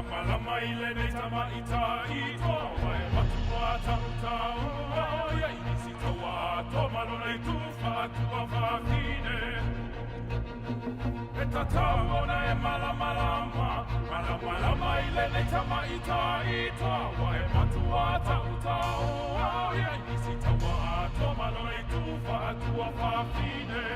Malama ile neitama itaitwa wae watu watautao ya inisito wato malona itufa tuwafafine etataona malama ile neitama itaitwa wae watu watautao ya inisito wato malona itufa tuwafafine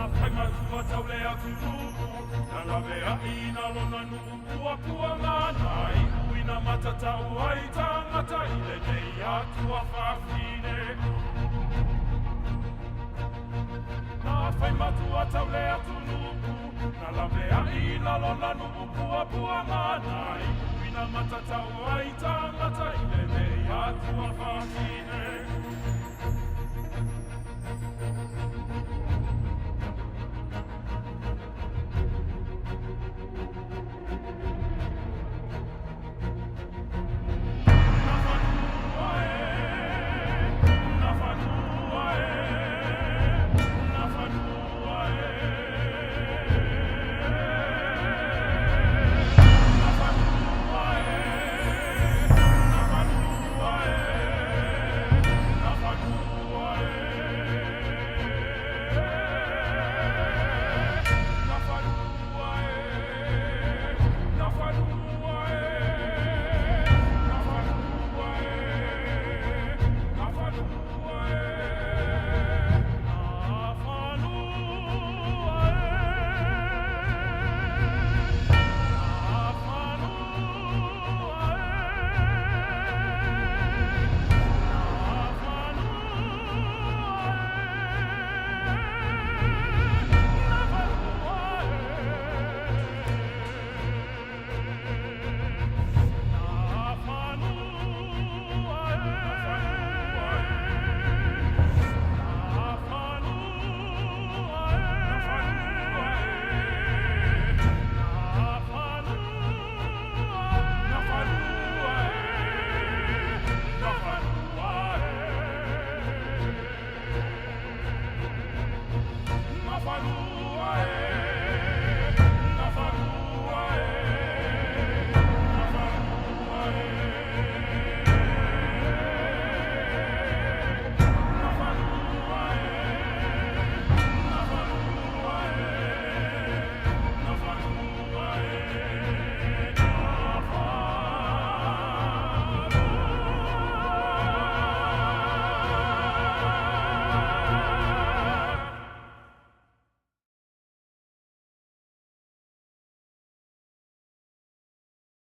Afema zuwataulea tunubu Nalavea inalona nubu Wakua ngana Ikuina matata uhaitangata Ile neya tuwafafine Afema zuwataulea tunubu Nalavea inalona nubu Wakua ngana Ikuina matata uhaitangata Ile neya tuwafafine